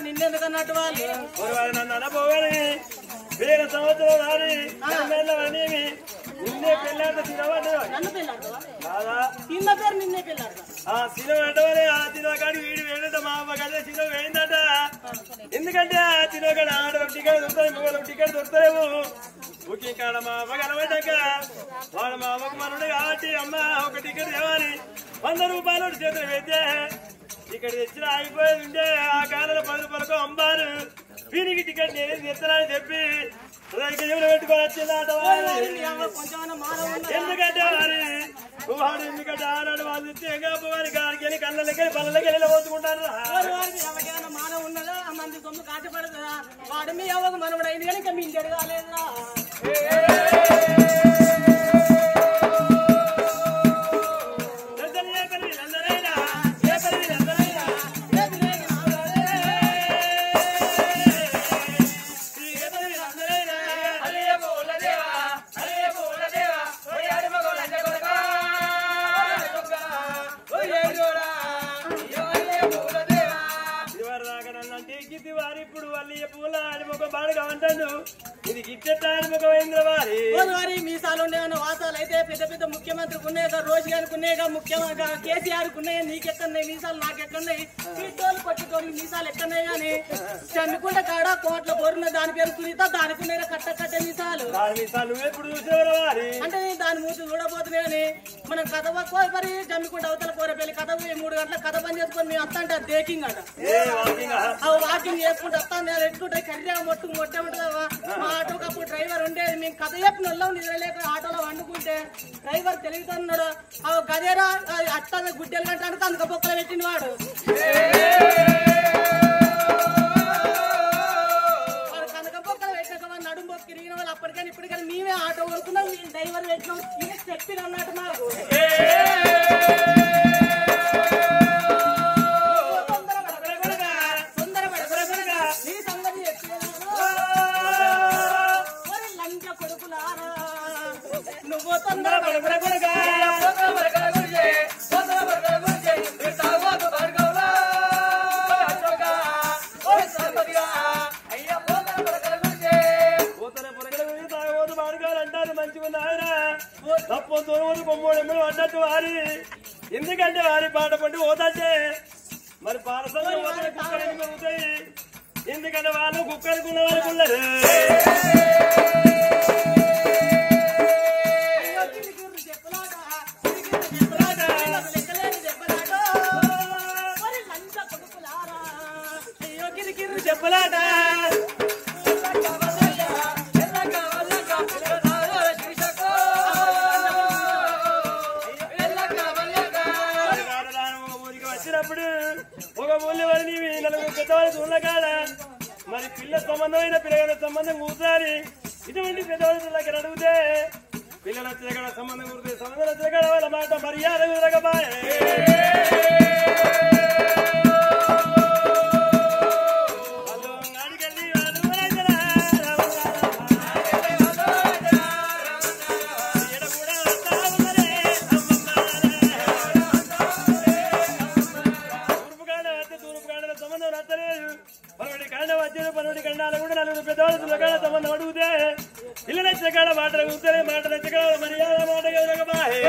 నిన్నెందుకన్నట్టు వాళ్ళు నన్ను అనబోవని వేరే సంవత్సరం రాని అనేవి నిన్నే పెళ్ళాట నన్ను పెళ్ళాడతావా కాదా సినిమా పేరు నిన్నే పెళ్ళాడతా ఆ సినిమా పెట్టవని ఆ తినోగాడి వీడు వేడట మా అమ్మ కదా సినిమా వేయిందట ఎందుకంటే ఆ తినోగాడు ఆడ టికెట్ దొరుకుతాయి మగ టికెట్ దొరుకుతాయేమో బుకింగ్ కాడ మా అమ్మ కనబడ్డాక వాడు మా అమ్మకు మనడు కాబట్టి అమ్మ ఒక టికెట్ ఇవ్వాలి 100 రూపాయలు చేతులు పెడితే ఇక్కడ తెచ్చిన ఆగిపోయేది ఉంటే ఆ కాలంలో 10 రూపాయలకు అమ్మారు వీరికి టికెట్ నేను తెస్తానని చెప్పి పెట్టుకొని వచ్చిందట ఎందుకంటే వాడు ఎందుకంటే ఆనాడు వాళ్ళు వారి గారికి వెళ్ళి కళ్ళకి పళ్ళకి వెళ్ళి పోతుకుంటారు ఎవరికైనా మానవ ఉన్నదా ఆ మంది సొమ్ము కాచపడదా వాడు మీ అవ్వకు మనవడు అయింది కానీ ఇంకా మీ ఇంటి కాలేదురా గిద్ది వారి ఇప్పుడు వాళ్ళు పూల ఆడిమొక బాడుగా అంటాడు ఇది గిట్టెట్ట ఆడిమొక వేంద్ర వారి వారి మీసాలు ఉండేవన్న వాసాలు అయితే పెద్ద పెద్ద ముఖ్యమంత్రికి ఉన్నాయిగా రోజు గారికి ఉన్నాయిగా ముఖ్యంగా కేసీఆర్ కు ఉన్నాయి నీకెక్కడున్నాయి మీసాలు నాకెక్కడున్నాయి పీటోలు పట్టుకోని మీసాలు ఎక్కడున్నాయి గాని చందుకుంట కాడ కోట్ల బోరున్న దాని పేరు సునీత దానికి ఉన్నాయి కట్ట మీసాలు ఎప్పుడు చూసేవారు వారి అంటే దాని మూతి చూడబోతున్నాయని మనం కథ కోపరి జమ్మికుంట అవతల కోరపల్లి కథ 3 గంటల కథ పని చేసుకొని మేము వస్తా అంటే దేకింగ్ అట వాకింగ్ చేసుకుంటూ వస్తాను ఎట్టుకుంటే కర్రీ మొట్టే ఉంటుందవా మా ఆటోకి అప్పుడు డ్రైవర్ ఉండేది మేము కథ చెప్పిన వాళ్ళం నిద్రలేక ఆటోలో వండుకుంటే డ్రైవర్ తెలివితున్నాడు గదేరా అట్ట గుడ్డెలు గంట అందుక బొక్కలు పెట్టిన వాడు నడుము బొక్క తిరిగిన వాళ్ళు అప్పటికైనా ఇప్పటికైనా మేమే ఆటో కొనుక్కున్నాం మేము డ్రైవర్ పెట్టినాం చెప్పిన అన్నట్టు మాకు నీ సంగతి లంచ కొడుకులారా నువ్వు తొందర కొమ్మోడెమ్మడు అన్నట్టు వారి ఎందుకంటే వారి పాట పట్టి పోతాంటే మరి పారసలు కుక్కలు అవుతాయి ఎందుకంటే వాళ్ళు కుక్కలుకున్న వాళ్ళు ఉన్నారు చెప్పలాట వచ్చినప్పుడు ఒక ఊళ్ళో వారిని 4 పెద్దవాళ్ళు చూడలే కాడ మరి పిల్ల సంబంధమైన పిల్లల సంబంధం కూర్చాలి ఇటువంటి పెద్దవాళ్ళు దగ్గర అడిగితే పిల్లలు వచ్చిన కాడ సంబంధం కూర్చే సంబంధం వచ్చిన కాడ వాళ్ళ మాట మర్యాద కుదరకబాయే పనుడి కండాలు కూడా 4 పెద్దవాళ్ళు తులకాడ సంబంధం అడుగుతే ఇల్లు నచ్చే కాడ మాటలు కూర్చొని మాట నచ్చే కాడ మర్యాద మాట కదలకబాయే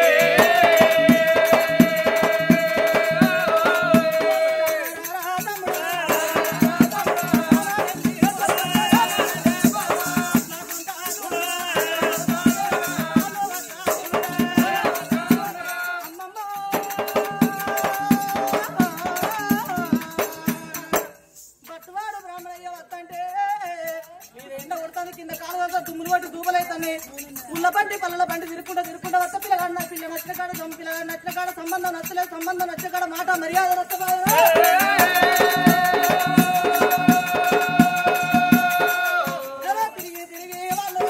కింద కాలువ దుమ్ములు పట్టి దూపలైతాయి పుల్ల బండి పల్లెల బండి తిరుక్కుంటా వస్తే పిల్లగాడు పిల్ల నచ్చిన కాడ పిల్లగాడు నచ్చిన కాడ సంబంధం నచ్చలేదు సంబంధం నచ్చిన కాడ మాట మర్యాద తిరిగి తిరిగి వాళ్ళు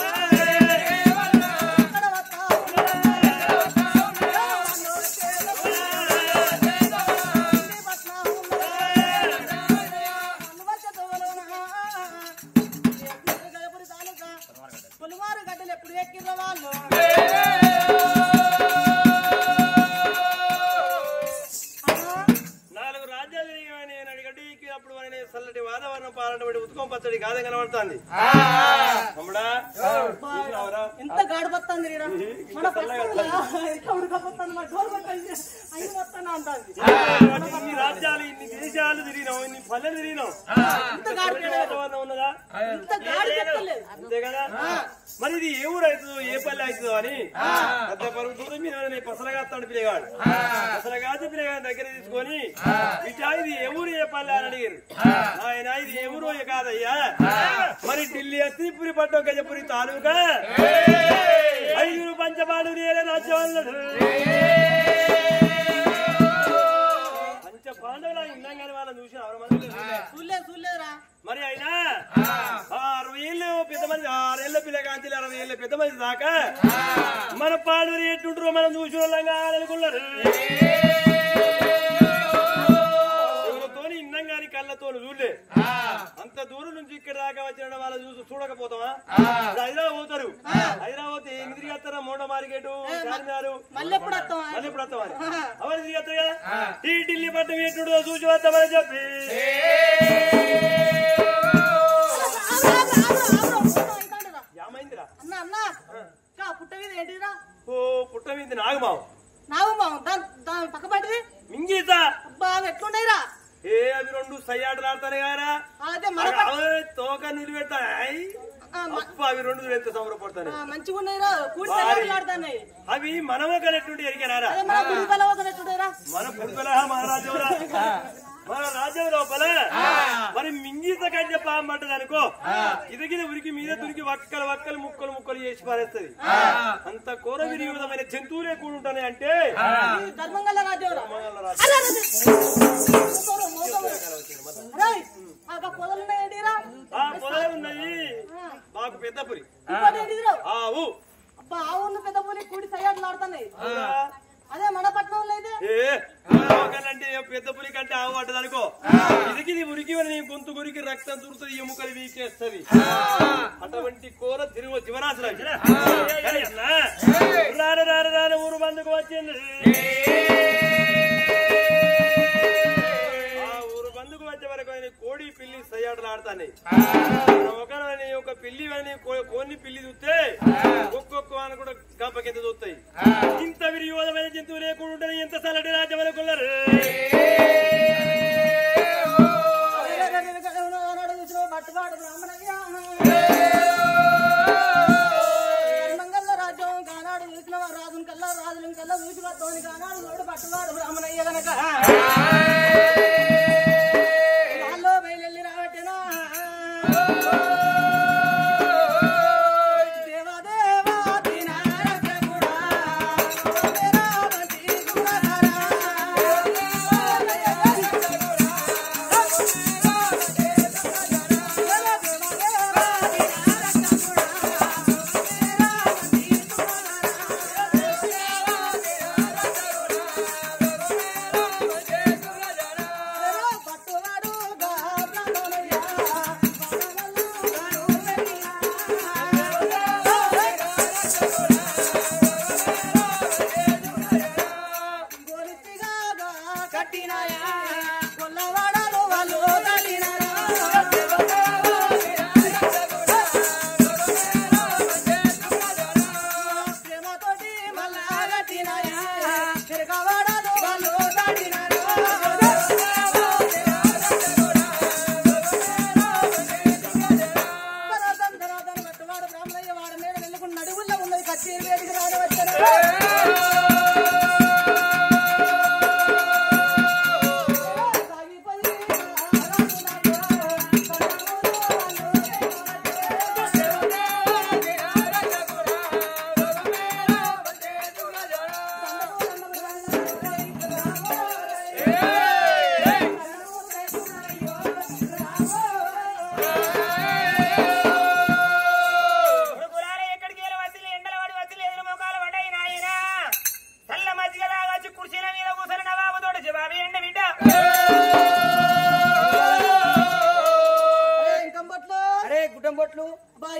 పులివారు గడ్డలు ఎప్పుడు ఎక్కిర్ర వాళ్ళు అప్పుడు చల్లటి వాతావరణం పాలనబడి ఉత్కం పచ్చడి గాదం కనబడుతుంది ఎంత గాడిపోతుంది మన ఉడకపోతుంది మా డోర్ పట్టండి అయ్యి వస్తాను అంటుంది ఇన్ని రాజ్యాలు ఇన్ని దేశాలు తిరిగినాం ఇన్ని పల్లెలు తిరిగినాం వాతావరణం ఉన్నదా అంతే కదా మరి ఇది ఏ ఊరు అవుతుందో ఏ పల్లె అవుతుందో అని పెద్ద పరుగు దూరం మీద పసరగాస్తాడు పిల్లగాడు పసరగాత పిల్లగాడి దగ్గర తీసుకొని ఇటా ఇది ఏ ఊరు ఏ పల్లె అని అడిగారు ఆయన ఇది ఏ ఊరు కాదయ్యా మరి ఢిల్లీ త్రిపురి పట్టం గజపురి తాలూకా 5 పంచపాడు రాజ్యం పంచపాండవుల ఇందంగానే వాళ్ళని చూసి చూడలేదురా మరి అయినా 60 ఏళ్ళు పెద్ద మంది 6 ఏళ్ళ పిల్లగాంచి 60 ఏళ్ళ పెద్ద మంది దాకా మన పాండవులు ఎట్టుంటారో మనం చూసి వాళ్ళంగా అనుకున్నారు ఎవరితోని ఇందంగాని కళ్ళతో చూడలే అంత దూరం నుంచి ఇక్కడ దాకా వచ్చిన వాళ్ళ చూడకపోతామా హైదరాబాద్ పోతారు హైదరాబాద్ ఏమి తిరిగి వస్తారా మోండ మార్కెట్ చార్మినారు మళ్ళీ ఎప్పుడు వస్తామని అవన్నీ తిరిగి వస్తారు కదా ఈ ఢిల్లీ పట్టం ఎట్టుడో చూసి వస్తామని చెప్పి వస్తాను గారా అదే తోక నుడి పెడతా అవి రెండు ఎంత సంబరపడతాను మంచిగా ఉన్నాయిరా కూడి ఆడుతున్నాయి అవి మనమొకనెట్టుండి ఎరిగారా మన పుడిపల మహారాజురా మన రాజ్యం లోపల మరి మింగీత కంటే పామంటది అనుకో ఇది ఉరికి మీద దురికి వక్కలు ముక్కలు చేసి పారేస్తుంది అంత కోర వినియోగమైన జంతువులే కూడా ఉంటాయి అంటే ధర్మంగల రాజ్యం పొలాలు ఉన్నాయి మాకు పెద్దపురి ఆవు ఆవున్న పెద్ద పులి కూడి సయ్యాట్లు ఆడుతున్నాయి అదే మన పట్టణంలో అంటే పెద్ద పులి కంటే ఆవు పట్టదు అనుకో ఇది ఉరికి నీ గొంతు గురికి రక్తం తురుతుంది ఎముకలు వీకేస్తుంది అటువంటి కూర తిరుగు జీవనాశనం రాను ఊరు బందుకు వచ్చింది కోడి పిల్లి సయ్యాటలు ఆడతాయి ఒక పిల్లి కోన్ని పిల్లి చూస్తే ఒక్కొక్క వాన కూడా గంపకెంత చూస్తాయి ఇంత వినియోగమైన జంతువు లేకుండా ఉంటుంది ఎంత సలటి రాజ్యం అనుకున్నారు మంగళ రాజ్యం కానాడు చూసిన రాజుని కల్లా రాజుని కల్లా చూసిన తోని కానాడు నోడు పట్టువాడు బ్రాహ్మణయ్య గనక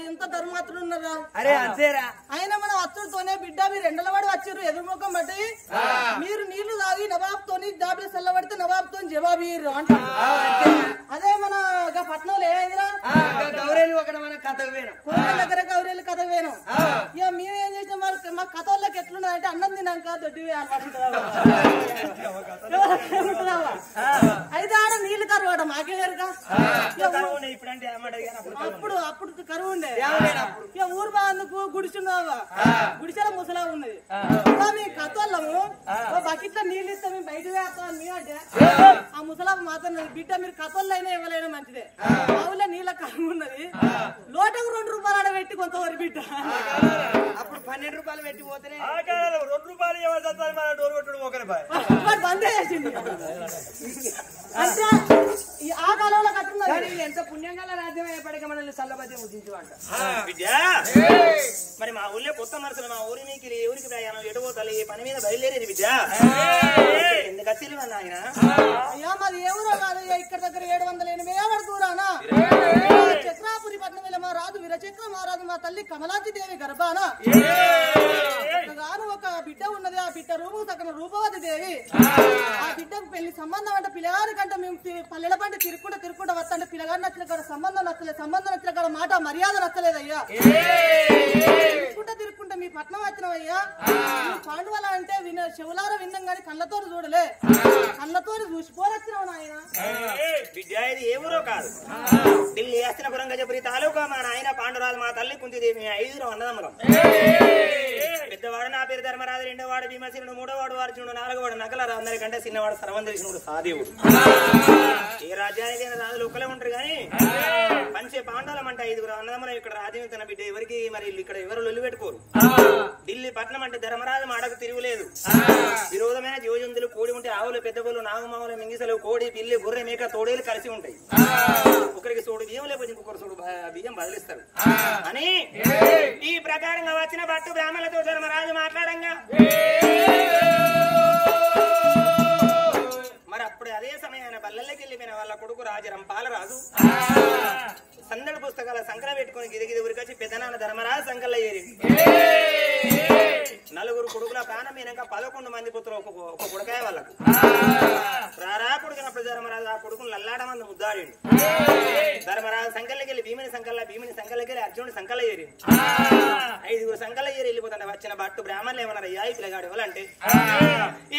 ఎంత ధర్మాత్రులు ఉన్నారా అరే అంతేరా ఆయన మన అత్తులతోనే బిడ్డ మీరు ఎండల వాడి వచ్చారు ఎదురుముఖం బట్టి మీరు నీళ్లు తాగి నవాబ్తోని దాబిలో సెల్లబడితే నవాబ్తో జవాబు అంట అదే మన పట్నంలో ఏమైందిరా గౌరేలు ఒక మన కథకు వేను దగ్గర గౌరేలు కథ వేను ఇక మేమేం చేసినాం వాళ్ళు మా కథ వాళ్ళకి ఎట్లున్నదంటే అన్నం తిన్నాక దొడ్డి అయితే ఆడ నీళ్లు కరువు ఆడ మాకే అప్పుడు కరువు ఉండే ఇక ఊరు బాందుకు గుడిచున్నావా గుడిచెల ముసలా ఉన్నది మీ కథోళ్ళము బకెట్లో నీళ్ళు ఇస్తే మేము బయట వేస్తాం మేమంటే ఆ ముసలా మాత్రం బిడ్డ మీరు కథోళ్ళు అయినా ఇవ్వలేనా మంచిదే ఆవులో నీళ్ళ కరువు ఉన్నది లోటకు 2 రూపాయలు ఆడ పెట్టి కొంతవరకు బిడ్డ అప్పుడు 12 రూపాయలు పెట్టి పోతేనే 2 రూపాయలు బంద్ చేసింది అంటే ఆ కాలంలో కట్టున్నారు ఎంత పుణ్యంగా రాజ్యం ఏపడిక మనల్ని చల్లబద్దే ఉద్దించమంట మరి మా ఊళ్ళో కొత్త మనసులు మా ఊరి మీకు ఊరికి ప్రయాణం ఎటు పోతాలి పని మీద బయలుదేరేది విద్య ఎందుకు వచ్చి ఆయన అయ్యా మాది ఏ ఊరో కాదు ఇక్కడ దగ్గర 780 దూరానా చక్రాపురి పట్నం మా రాజు వీరచక్ర మహారాజు మా తల్లి కమలాంతి దేవి గర్భాన గాను ఒక బిడ్డ ఉన్నది ఆ బిడ్డ రూపు తగిన రూపవతి దేవి పోయి ఆ బిడ్డకు పెళ్లి సంబంధం అంటే పిల్లగారి కంటే మేము పల్లెల పంట తిరుక్కుంటా వస్తంటే పిల్లగారు నచ్చిన కాడ సంబంధం నచ్చిన కాడ మాట మర్యాద నచ్చలేదయ్యా. తిరుక్కుంటా మీ పట్నం వచ్చినవయ్యా. పాండవాల అంటే చెవులారా విన్నాం గాని కళ్ళతో చూడలే, కళ్ళతో చూసిపోరొచ్చినావు నాయన. బిడ్డ ఇది ఏ ఊరో కాదు, ఢిల్లీ హస్తినపురం గజపురి తాలూకా. మా నాయన పాండురాజు, మా తల్లి కుంతిదేవి, 5 అన్నదమ్ములం. పెద్దవాడు నా పేరు ధర్మరాజు, 2వాడు భీమసేనుడు, 3వాడు అర్జునుడు, 4వాడు నకలరాజు, అందరికంటే చిన్నవాడు సర్వందరిశనుడు సాదేవుడు. ఏ రాజ్యానికి రాజులు ఒక్కలే ఉంటారు కానీ పంచే పాండవులం అంటే 5 అన్నదమ్ములం. ఇక్కడ రాజ్యం తన బిడ్డ ఎవరికి మరి ఇక్కడ ఎవరు లొల్లి పెట్టుకోరు. ఢిల్లీ పట్నం అంటే ధర్మరాజు మాటకు తిరుగులేదు. విరోధమైన జీవజంతులు కూడి ఉంటే ఆవులు, పెద్దబులు, నాగమావులు, మింగిసలు, కోడి, పిల్లి, గొర్రె, మేక, తోడేలు కలిసి ఉంటాయి. ఒకరికి సోడు బియ్యం లేకపోతే ఇంకొకరు సోడు బియ్యం బదిలిస్తారు అని ఈ ప్రకారంగా వచ్చిన భట్టు బ్రాహ్మణులతో ధర్మరాజు మాట్లాడంగా మరి అప్పుడు అదే సమయాన బల్లెల్లోకి వెళ్ళిపోయిన వాళ్ళ కొడుకు రాజరంపాలరాజు సందడి పుస్తకాల సంకల పెట్టుకుని గిదిగిది ఉరికొచ్చి పెద్దనాన్న ధర్మరాజు సంకల్లో ఏరి 4 కొడుకుల ప్రాణం మీనాక 11 మంది పుత్రులు ఒక కొడుకాయ వాళ్ళకు రారా కొడుకున్నప్పుడు ధర్మరాజు ఆ కొడుకును లల్లాడమంది ముద్దాడిండు. ధర్మరాజు సంకల్లోకి వెళ్ళి భీముని సంకల్లోకి వెళ్ళి అర్జునుడి సంకల్లో ఏరి 5 సంకల్లో ఏరి వెళ్ళిపోతాడు. వచ్చిన భట్టు బ్రాహ్మణులు ఏమన్నారు, అయ్యా ఈ పిల్లగాడు ఎవరంటే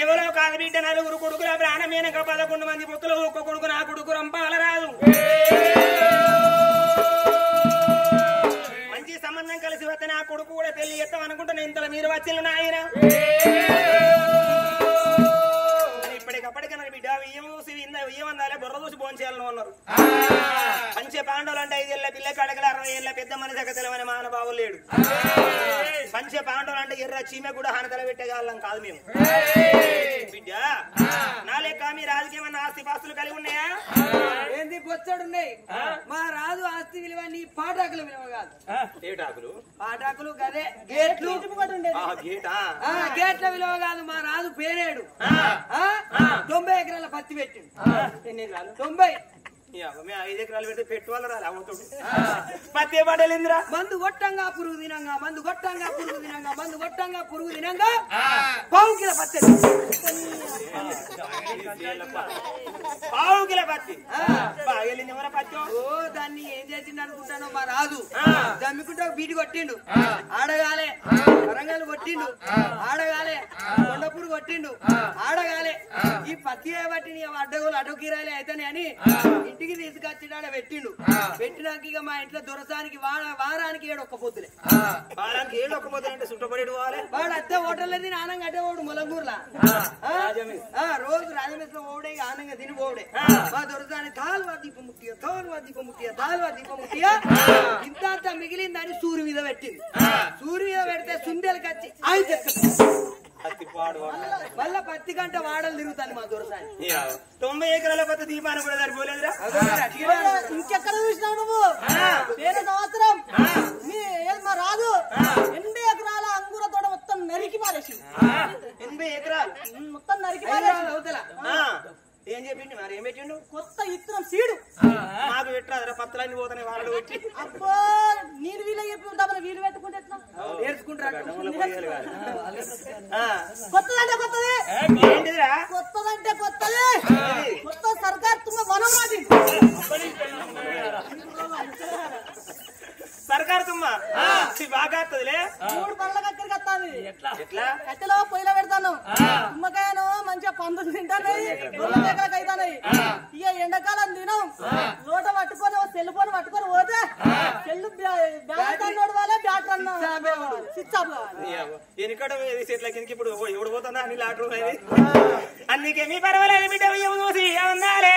ఎవరో కాదు బిడ్డ 4 కొడుకుల ప్రాణం మీనాక 11 మంది పుత్రులు ఒక్క కొడుకు నా కొడుకు రంపాలరాజు. మంచి సంబంధం కలిసి వస్తే నా కొడుకు కూడా పెళ్లి చేస్తాం అనుకుంటున్నా. ఇంతలో మీరు వచ్చిన నాయన ఇప్పటికప్పటికన్నా బిడ్డ వియ్యం చూసి వియ్యం అందాలే బుర్ర చూసి భోజనం చేయాలని ఉన్నారు. పంచే పాండవులు అంటే 5 ఏళ్ల పిల్ల కడగల 60 ఏళ్ల పెద్ద మనిషి తెలవని మానబాబు లేడు. పంచే పాండవులు అంటే ఎర్ర చీమె కూడా హానతల పెట్టేగాళ్ళం కాదు మేము. బిడ్డ నా లెక్క మీ రాజకీయం అన్న ఆస్తి పాస్తులు కలిగి ఉన్నాయా? ఏంది బొచ్చడున్నాయి. మా రాజు ఆస్తి విలువ నీ పాటాకుల విలువ కాదు. ఏటాకులు పాటాకులు గదే గేట్లు గేట్ల విలువ కాదు. మా రాజు పేరేడు 90 ఎకరాల పత్తి పెట్టిండు. 90 5 ఎకరాలు పెడితే పెట్టుకోవాలి రాలి అవుతుంది. పత్తి పడలేందిరా మందు గొట్టంగా పురుగు తినంగా మందు గొట్టంగా పురుగు తినంగా మందు గొట్టంగా పురుగు తినంగా 1 కిలో పత్తి 1 కిలో పత్తి బాగా వెళ్ళింది ఎవరా పత్తి. ఓ దాన్ని ఏం చేసిండు అనుకుంటాను. మా రాజు దమ్మికుంటే బీటి కొట్టిండు, ఆడగాలే. వరంగల్ కొట్టిండు, ఆడగాలే. కొండపూరు కొట్టిండు, ఆడగాలే. ఈ పత్తి బట్టి అడ్డగోలు అడ్డకీరాలే అయితేనే అని ఇంటికి తీసుకొచ్చినాడ పెట్టిండు. పెట్టినాక ఇక మా ఇంట్లో దొరసానికి వారానికి 7 ఒక్క పొద్దులే. వారానికి 7 ఒక్క పొద్దులు అంటే చుట్టపడి వాడు అత్తే హోటల్ ఆనంగా అట్టే వాడు ములంగూరులా రోజు రాజమేశ్వరం ఓడే ఆనంగా తిని పోడే. మా దొరసాని తాల్వా దీపం ముట్టియా తాల్వా దీపం ముట్టియా తాల్వా దీపం ముట్టియా ఇంత మిగిలిందని సూర్యు మీద పెట్టింది. సూర్యు మీద పెడితే సుందెలకి వచ్చి ఆయి మళ్ళా పత్తి గంట వాడలు తిరుగుతాను మా దొరసాని. 90 ఎకరాల పత్తి దీపాన్ని కూడా సరిపోలేదురా. ఇంకెక్కడ చూసినావు నువ్వు? పేరు సంవత్సరం మా రాజు 80 ఎకరాల అంగూర తోట మొత్తం నరికి పారేసింది. 80 ఎకరాలు మొత్తం నరికి పారేసి అవుతలా ఏం చెప్పిండు మరి? ఏం పెట్టిండు? కొత్త ఇత్తనం సీడు మాకు పెట్టరాదరా, పత్రాన్ని పోతానే వాళ్ళు పెట్టి. అబ్బో నీరు వీళ్ళు చెప్పి ఉంటామని వీలు పెట్టుకుంటే ఎట్లా నేర్చుకుంటారా? కొత్తదంటే కొత్తది ఏంటిదిరా? కొత్తదంటే కొత్తది కొత్త సర్కార్ తుమ్మ వనం మాటి సర్కారు తుమ్మ బాగా వస్తుందిలే. 3 పళ్ళ కక్కడికి వస్తుంది. ఎట్లా? కట్టెలో పొయ్యిలో పెడతాను. తుమ్మకాయను మంచిగా పందులు తింటాయి, గొల్ల మేకలకు అవుతాయి. ఇక ఎండాకాలం తినం లోట పట్టుకొని సెల్ ఫోన్ పట్టుకొని పోతే సెల్లు బ్యాట్ అన్నోడు వాళ్ళే బ్యాట్ అన్న స్విచ్ ఆఫ్ కావాలి. ఎన్నికడ చెట్ల కిందకి ఇప్పుడు ఎవడు పోతుందా అన్ని లాటరు అందుకేమీ పర్వాలేదు బిడ్డ చూసి ఉండాలి.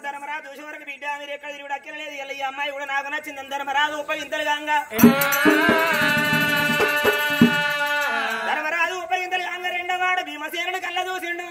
ధర్మరాజు చూసే వరకు బిడ్డ మీరు ఎక్కడ తిరిగి అక్కర్లేదు. ఇలా ఈ అమ్మాయి కూడా నాకు నచ్చింది. ధర్మరాజు ఉపయోగింతలుగా ధర్మరాజు ఉపయోగింతలుగా 2వాడు భీమసేనుడు కళ్ళ చూసిండు.